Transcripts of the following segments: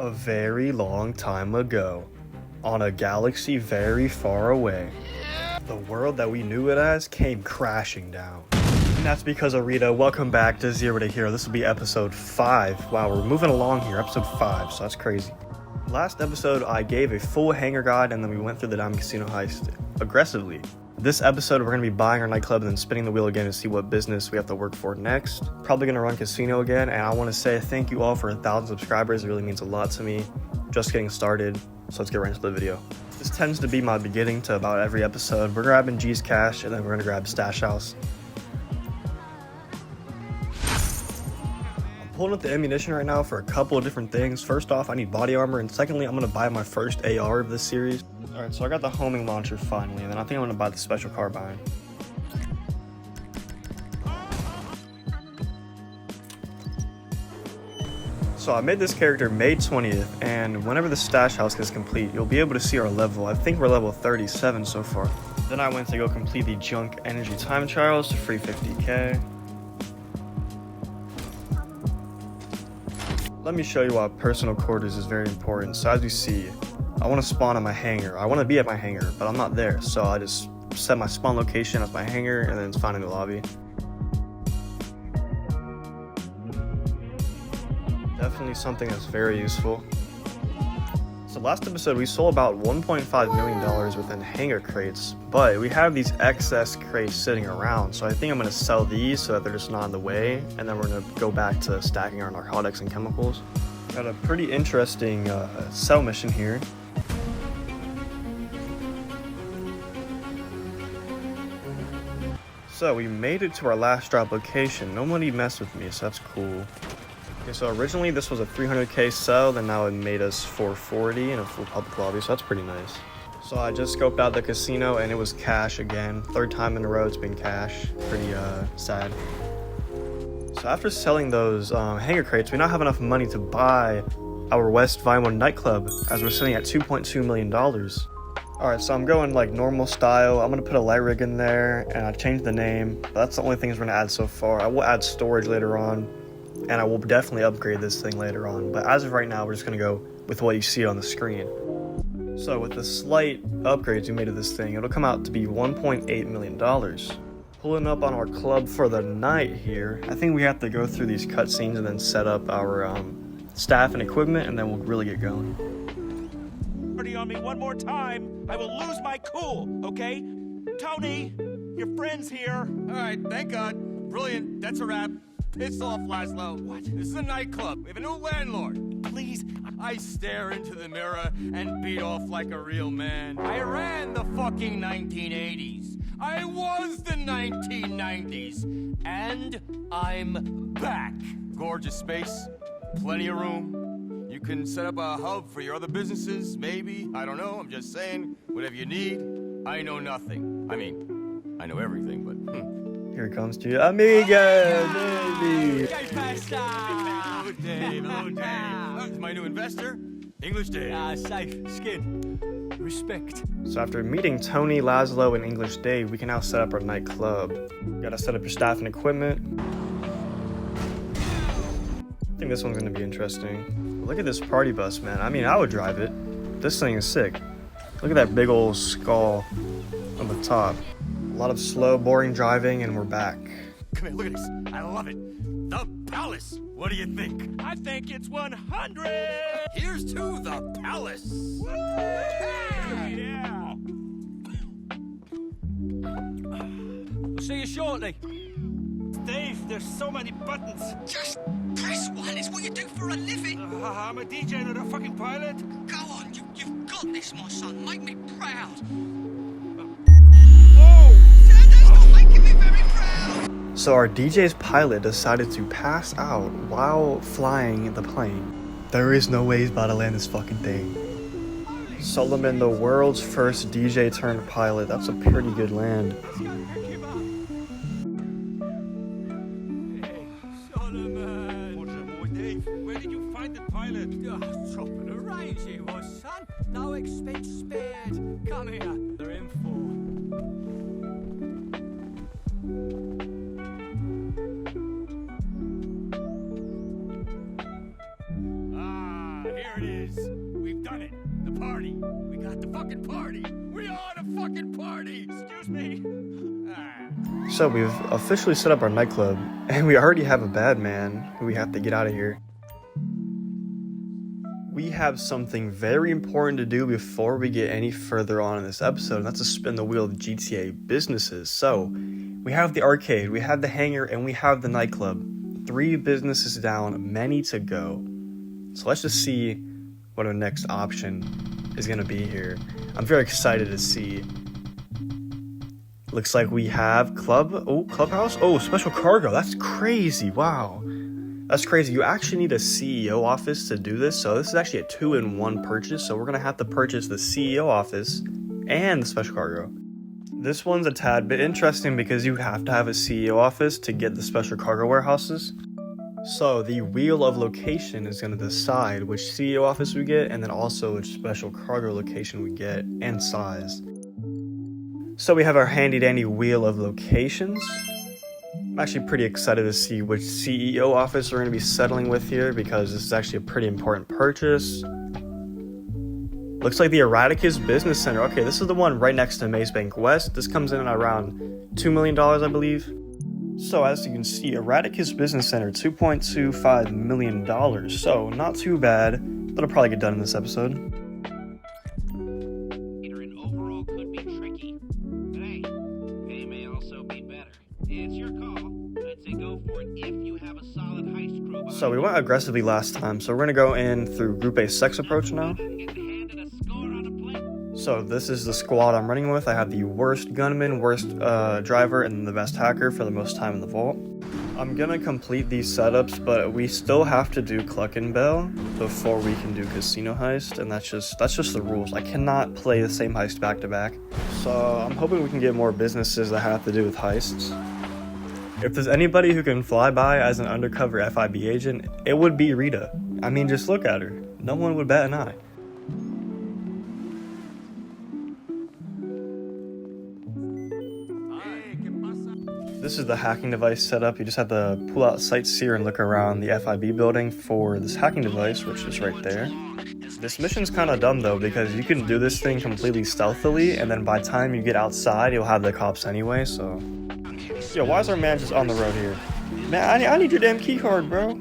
A very long time ago, on a galaxy very far away, the world that we knew it as came crashing down. And that's because of Rita. Welcome back to Zero to Hero. This will be episode 5. Wow, we're moving along here, episode 5, so that's crazy. Last episode, I gave a full hangar guide, and then we went through the Diamond Casino heist aggressively. This episode, we're going to be buying our nightclub and then spinning the wheel again to see what business we have to work for next. Probably going to run casino again, and I want to say thank you all for 1,000 subscribers. It really means a lot to me. Just getting started, so let's get right into the video. This tends to be my beginning to about every episode. We're grabbing G's cash, and then we're going to grab Stash House. I'm pulling up the ammunition right now for a couple of different things. First off, I need body armor, and secondly, I'm going to buy my first AR of this series. Alright, so I got the homing launcher finally, and then I think I'm going to buy the special carbine. So I made this character May 20th, and whenever the stash house gets complete, you'll be able to see our level. I think we're level 37 so far. Then I went to go complete the junk energy time trials to free 50k. Let me show you why personal quarters is very important. So as you see, I want to spawn at my hangar. I want to be at my hangar, but I'm not there. So I just set my spawn location as my hangar and then it's found in the lobby. Definitely something that's very useful. So last episode, we sold about $1.5 million within hangar crates, but we have these excess crates sitting around. So I think I'm going to sell these so that they're just not in the way. And then we're going to go back to stacking our narcotics and chemicals. Got a pretty interesting sell mission here. So we made it to our last drop location. Nobody messed with me, so that's cool. Okay, so originally this was a 300k sell, then now it made us 440 in a full public lobby, so that's pretty nice. So I just scoped out the casino and it was cash again. Third time in a row it's been cash. Pretty sad. So after selling those hangar crates, we now have enough money to buy our West Vinewood nightclub, as we're sitting at $2.2 million. Alright, so I'm going like normal style. I'm going to put a light rig in there, and I changed the name. But that's the only things we're going to add so far. I will add storage later on, and I will definitely upgrade this thing later on. But as of right now, we're just going to go with what you see on the screen. So with the slight upgrades we made to this thing, it'll come out to be $1.8 million. Pulling up on our club for the night here, I think we have to go through these cutscenes and then set up our staff and equipment, and then we'll really get going. On me one more time, I will lose my cool, okay? Tony, your friend's here. All right, thank God. Brilliant, that's a wrap. Piss off, Laszlo. What? This is a nightclub. We have a new landlord. Please. I stare into the mirror and beat off like a real man. I ran the fucking 1980s. I was the 1990s. And I'm back. Gorgeous space, plenty of room. You can set up a hub for your other businesses, maybe. I don't know, I'm just saying. Whatever you need, I know nothing. I mean, I know everything, but... Here comes to Amiga, baby! Hello, Dave. Hello, Dave. This is my new investor, English Dave. Safe. Skin. Respect. So after meeting Tony, Laszlo, and English Dave, we can now set up our nightclub. Gotta set up your staff and equipment. I think this one's gonna be interesting. Look at this party bus, man. I mean, I would drive it. This thing is sick. Look at that big old skull on the top. A lot of slow, boring driving, and we're back. Come here, look at this. I love it. The Palace. What do you think? I think it's 100. Here's to the Palace. Yeah. We'll see you shortly. Dave, there's so many buttons. Just press one. It's what you do for a living. I'm a DJ, not a fucking pilot. Go on. You've got this, my son. Make me proud. Whoa! That's not making me very proud. So our DJ's pilot decided to pass out while flying the plane. There is no way he's about to land this fucking thing. Solomon, the world's first DJ turned pilot. That's a pretty good land. Where did you find the pilot? Top of the range he was, son. No expense spared. Come here. They're in here it is. We've done it. The party. We got the fucking party. We are the fucking party. Excuse me. So we've officially set up our nightclub, and we already have a bad man who we have to get out of here. We have something very important to do before we get any further on in this episode, and that's to spin the wheel of GTA businesses. So we have the arcade, we have the hangar, and we have the nightclub. 3 businesses down, many to go. So let's just see what our next option is going to be here. I'm very excited to see. Looks like we have clubhouse. Oh, special cargo. That's crazy. Wow. That's crazy. You actually need a CEO office to do this. So this is actually a 2-in-1 purchase. So we're going to have to purchase the CEO office and the special cargo. This one's a tad bit interesting because you have to have a CEO office to get the special cargo warehouses. So the wheel of location is going to decide which CEO office we get, and then also which special cargo location we get and size. So we have our handy dandy wheel of locations. I'm actually pretty excited to see which CEO office we're going to be settling with here because this is actually a pretty important purchase. Looks like the Erraticus Business Center. Okay, this is the one right next to Maze Bank West. This comes in at around $2 million, I believe. So as you can see, Erraticus Business Center, $2.25 million. So not too bad. That'll probably get done in this episode. And overall could be tricky. But hey, pay may also be better. It's your call. I'd say go for it if you have a solid heist crew behind So we went aggressively last time, so we're going to go in through Group A sex approach now. Get handed a score on a plate. So this is the squad I'm running with. I have the worst gunman, worst driver, and the best hacker for the most time in the vault. I'm gonna complete these setups, but we still have to do Cluckin Bell before we can do Casino Heist, and that's just the rules. I cannot play the same heist back to back. So I'm hoping we can get more businesses that have to do with heists. If there's anybody who can fly by as an undercover FIB agent, it would be Rita. I mean, just look at her. No one would bat an eye. This is the hacking device setup. You just have to pull out sightseer and look around the FIB building for this hacking device, which is right there. This mission's kind of dumb though, because you can do this thing completely stealthily, and then by the time you get outside, you'll have the cops anyway, so... Yo, why is our man just on the road here? Man, I need your damn key card, bro.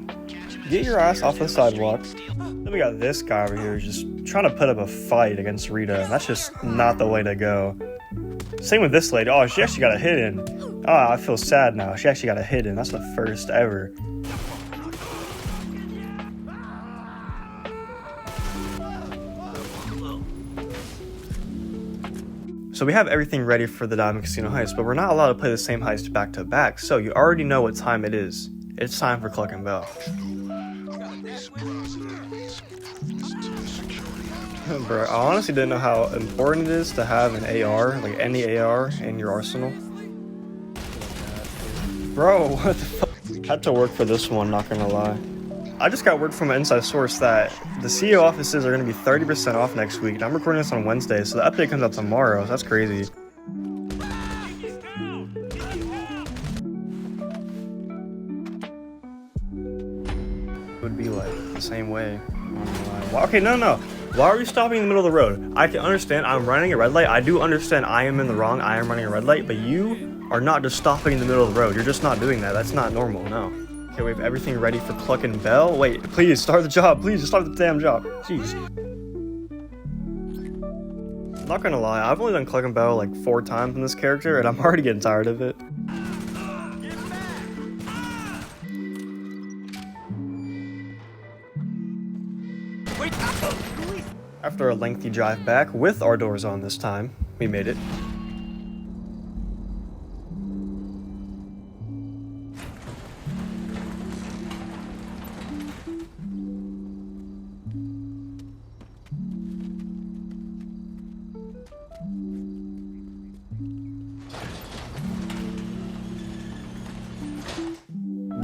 Get your ass off the sidewalk. Then we got this guy over here just trying to put up a fight against Rita, and that's just not the way to go. Same with this lady. Oh, she actually got a hit in. Oh, I feel sad now. She actually got a hit in. That's the first ever. So we have everything ready for the Diamond Casino Heist, but we're not allowed to play the same heist back to back, so you already know what time it is. It's time for Cluckin Bell. Bro, I honestly didn't know how important it is to have an AR, like any AR, in your arsenal. Bro, what the fuck? Had to work for this one, not gonna lie. I just got word from an inside source that the CEO offices are gonna be 30% off next week, and I'm recording this on Wednesday, so the update comes out tomorrow, so that's crazy. It would be like the same way. Okay, no. Why are we stopping in the middle of the road? I can understand I'm running a red light. I do understand I am in the wrong. I am running a red light, but you are not just stopping in the middle of the road. You're just not doing that. That's not normal, no. Okay, we have everything ready for Cluckin Bell. Wait, please, start the job. Please, just start the damn job. Jeez. I'm not gonna lie, I've only done Cluckin Bell like 4 times in this character, and I'm already getting tired of it. After a lengthy drive back, with our doors on this time, we made it.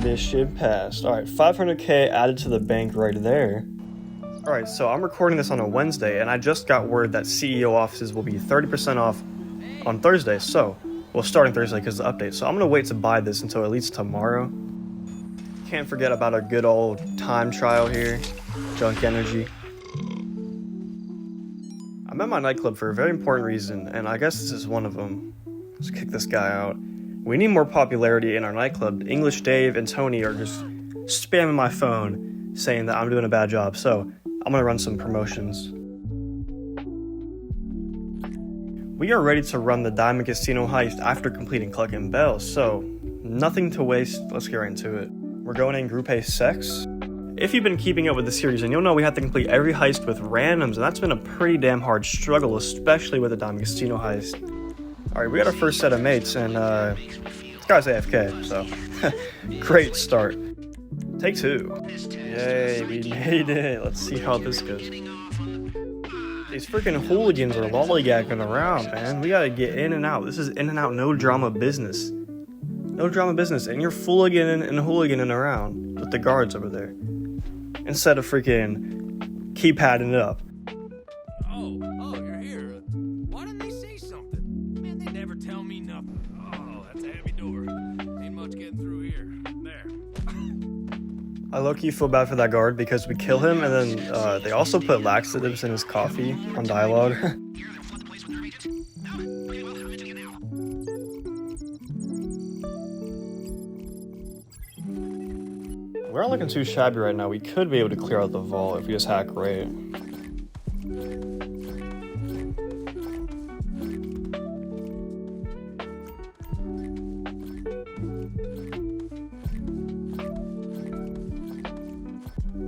Mission passed. Alright, 500k added to the bank right there. Alright, so I'm recording this on a Wednesday, and I just got word that CEO offices will be 30% off on Thursday, so, well, starting Thursday because of the update, so I'm gonna wait to buy this until at least tomorrow. Can't forget about a good old time trial here, Junk Energy. I'm at my nightclub for a very important reason, and I guess this is one of them. Let's kick this guy out. We need more popularity in our nightclub. English Dave and Tony are just spamming my phone saying that I'm doing a bad job, so I'm gonna run some promotions. We are ready to run the Diamond Casino heist after completing Cluckin Bell, so nothing to waste, let's get right into it. We're going in Group A Sex. If you've been keeping up with the series, then you'll know we have to complete every heist with randoms, and that's been a pretty damn hard struggle, especially with the Diamond Casino heist. Alright, we got our first set of mates, and this guy's AFK, so great start. Take 2. Yay, we made it. Let's see how this goes. These freaking hooligans are lollygagging around, man. We gotta get in and out. This is in and out, no drama business. No drama business, and you're fooliganing and hooliganing around with the guards over there. Instead of freaking keypadding it up. Oh, you're here. Why didn't they say something? Man, they never tell me nothing. Oh, that's a heavy door. Ain't much getting through here. There. I low-key feel bad for that guard because we kill him, and then they also put laxatives in his coffee on dialogue. We're not looking too shabby right now. We could be able to clear out the vault if we just hack right.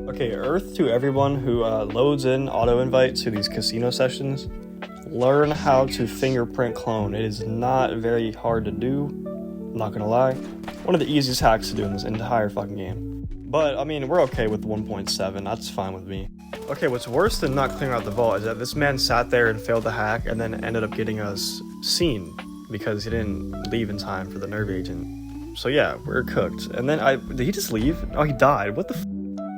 Okay, Earth to everyone who loads in auto-invite to these casino sessions. Learn how to fingerprint clone. It is not very hard to do, I'm not gonna lie. One of the easiest hacks to do in this entire fucking game. But, I mean, we're okay with 1.7, that's fine with me. Okay, what's worse than not clearing out the vault is that this man sat there and failed the hack and then ended up getting us seen because he didn't leave in time for the nerve agent. So yeah, we're cooked. And then did he just leave? Oh, he died, what the f?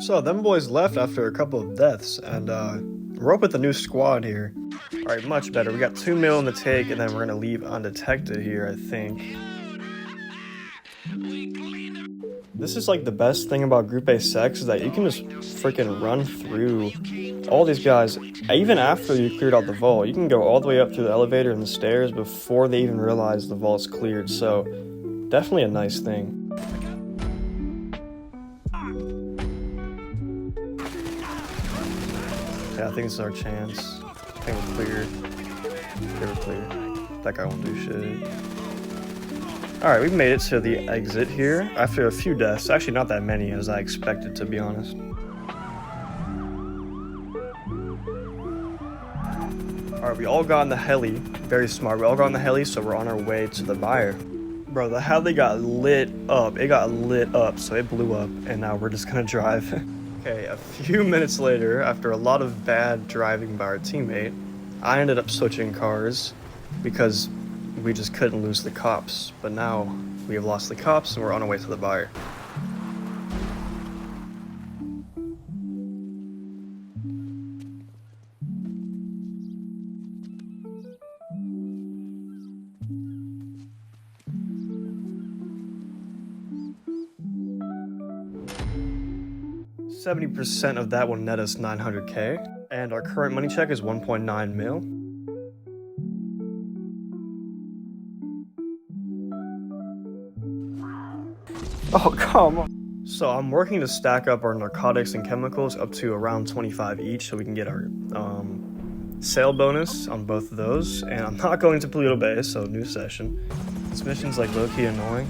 So, them boys left after a couple of deaths, and we're up with a new squad here. Alright, much better. We got 2 mil in the take, and then we're gonna leave undetected here, I think. This is like the best thing about Group A Sex is that you can just freaking run through all these guys. Even after you cleared out the vault, you can go all the way up through the elevator and the stairs before they even realize the vault's cleared, so definitely a nice thing. Yeah, I think it's our chance. I think we're clear. Okay, we're clear. That guy won't do shit. Alright, we've made it to the exit here after a few deaths. Actually, not that many as I expected, to be honest. Alright, we all got in the heli. Very smart. We all got in the heli, so we're on our way to the buyer. Bro, the heli got lit up. It got lit up, so it blew up, and now we're just gonna drive. Okay, a few minutes later, after a lot of bad driving by our teammate, I ended up switching cars because we just couldn't lose the cops. But now we have lost the cops and we're on our way to the buyer. %70 of that will net us 900k, and our current money check is 1.9 mil. Oh, come on. So I'm working to stack up our narcotics and chemicals up to around 25 each so we can get our sale bonus on both of those. And I'm not going to Pluto Bay, so new session. This mission's like low-key annoying.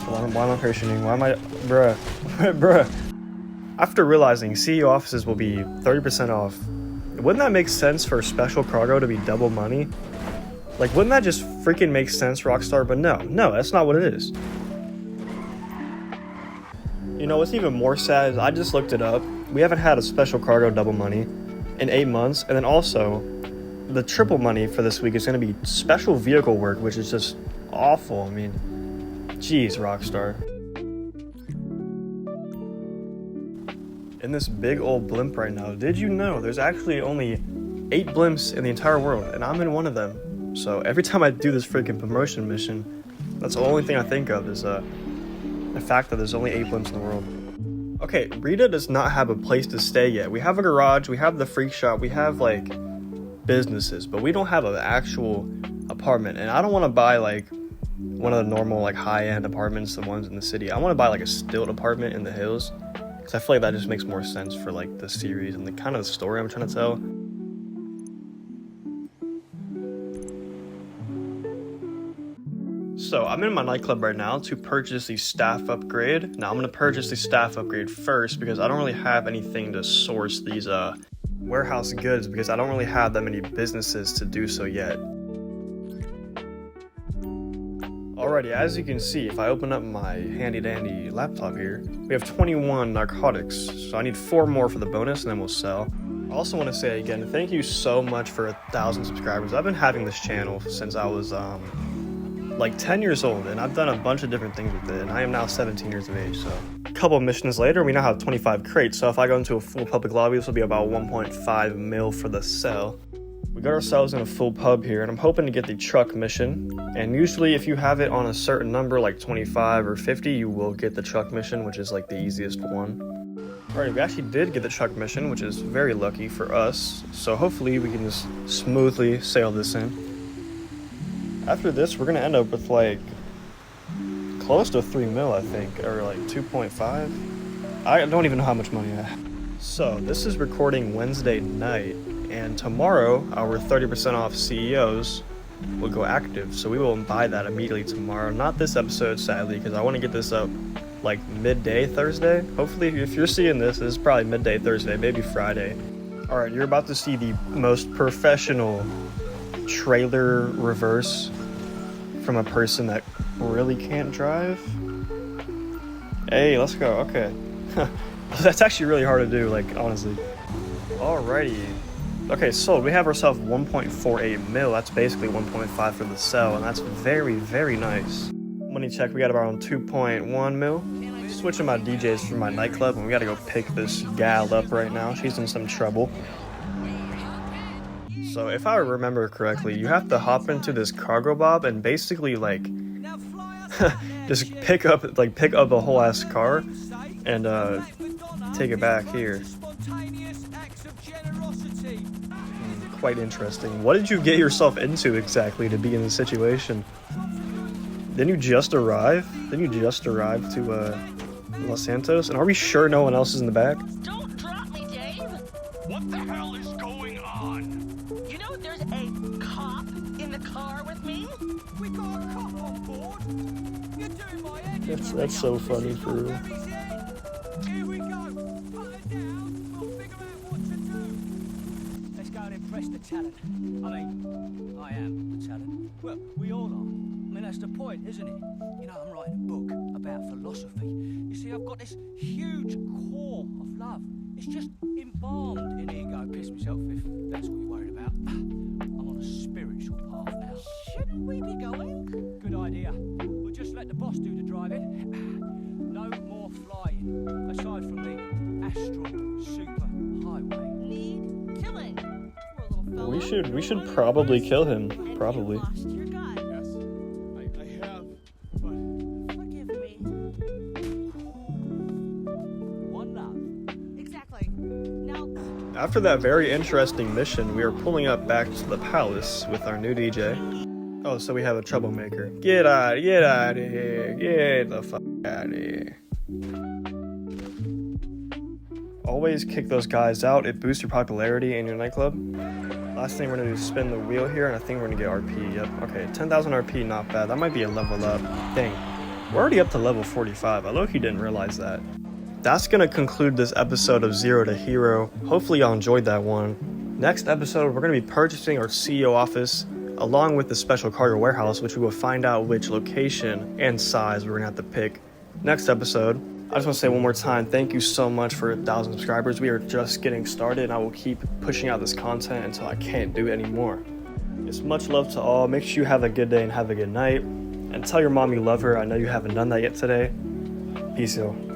Why am I patienting? Why am I... Bruh. Bruh. After realizing CEO offices will be 30% off, wouldn't that make sense for special cargo to be double money? Like, wouldn't that just freaking make sense, Rockstar? But no, that's not what it is. You know, what's even more sad is I just looked it up. We haven't had a special cargo double money in 8 months, and then also, the triple money for this week is going to be special vehicle work, which is just awful. I mean, jeez, Rockstar. In this big old blimp right now, did you know there's actually only 8 blimps in the entire world, and I'm in one of them. So every time I do this freaking promotion mission, that's the only thing I think of is the fact that there's only 8 blimps in the world. Okay, Rita does not have a place to stay yet. We have a garage, we have the freak shop, we have like businesses, but we don't have an actual apartment. And I don't want to buy like one of the normal like high-end apartments, the ones in the city. I want to buy like a stilt apartment in the hills, because I feel like that just makes more sense for like the series and the kind of story I'm trying to tell. So I'm in my nightclub right now to purchase the staff upgrade. Now I'm going to purchase the staff upgrade first because I don't really have anything to source these warehouse goods, because I don't really have that many businesses to do so yet. Alrighty, as you can see, if I open up my handy dandy laptop here, we have 21 narcotics, so I need 4 more for the bonus and then we'll sell. I also want to say again, thank you so much for 1,000 subscribers. I've been having this channel since I was like 10 years old, and I've done a bunch of different things with it, and I am now 17 years of age. So a couple of missions later, we now have 25 crates, so if I go into a full public lobby, this will be about 1.5 mil for the sell. We got ourselves in a full pub here, and I'm hoping to get the truck mission, and usually if you have it on a certain number like 25 or 50, you will get the truck mission, which is like the easiest one. Alright, we actually did get the truck mission, which is very lucky for us, so hopefully we can just smoothly sail this in. After this, we're gonna end up with like close to 3 mil, I think, or like 2.5. I don't even know how much money I have. So this is recording Wednesday night, and tomorrow our 30% off CEOs will go active, so we will buy that immediately tomorrow. Not this episode, sadly, because I want to get this up like midday Thursday. Hopefully, if you're seeing this, it's probably midday Thursday, maybe Friday. Alright, you're about to see the most professional trailer reverse from a person that really can't drive. Hey, let's go. Okay. That's actually really hard to do, like, honestly. Alrighty. Okay, so we have ourselves 1.48 mil. That's basically 1.5 for the sell, and that's very, very nice. Money check, we got around 2.1 mil. Switching my DJs from my nightclub, and we gotta go pick this gal up right now. She's in some trouble. So if I remember correctly, you have to hop into this cargo bob and basically like just pick up a whole ass car and take it back here. Quite interesting. What did you get yourself into exactly to be in this situation? Didn't you just arrive? Didn't you just arrive to Los Santos? And are we sure no one else is in the back? Don't drop me, Dave! What the hell is going on? You know there's a cop in the car with me? We got a cop on board. You're doing my head in. That's so funny for real. Here we go. Put it down. We'll figure out what to do. Let's go and impress the talent. I am the talent. Well, we all are. I mean, that's the point, isn't it? You know, I'm writing a book about philosophy. You see, I've got this huge core of love. It's just embalmed in ego. Piss myself if that's what you're worried about. I'm on a spiritual path now. Shouldn't we be going? Good idea. We'll just let the boss do the driving. No more flying. Aside from the astral super highway. Need killing. Poor little fella. We should probably kill him. And Probably. you lost your gun. Yes, I have, but... Forgive me. One love. Exactly. Now, After that very interesting mission, we are pulling up back to the palace with our new DJ. Oh, so we have a troublemaker. Get out of here. Get the fuck out of here. Always kick those guys out. It boosts your popularity in your nightclub. Last thing we're gonna do is spin the wheel here, and I think we're gonna get RP. Yep. Okay, 10,000 RP, not bad. That might be a level up. Dang. We're already up to level 45. I low-key didn't realize that. That's gonna conclude this episode of Zero to Hero. Hopefully y'all enjoyed that one. Next episode, we're gonna be purchasing our CEO office along with the special cargo warehouse, which we will find out which location and size we're gonna have to pick next episode. I just want to say one more time, thank you so much for 1,000 subscribers. We are just getting started, and I will keep pushing out this content until I can't do it anymore. It's much love to all. Make sure you have a good day and have a good night. And tell your mom you love her. I know you haven't done that yet today. Peace out.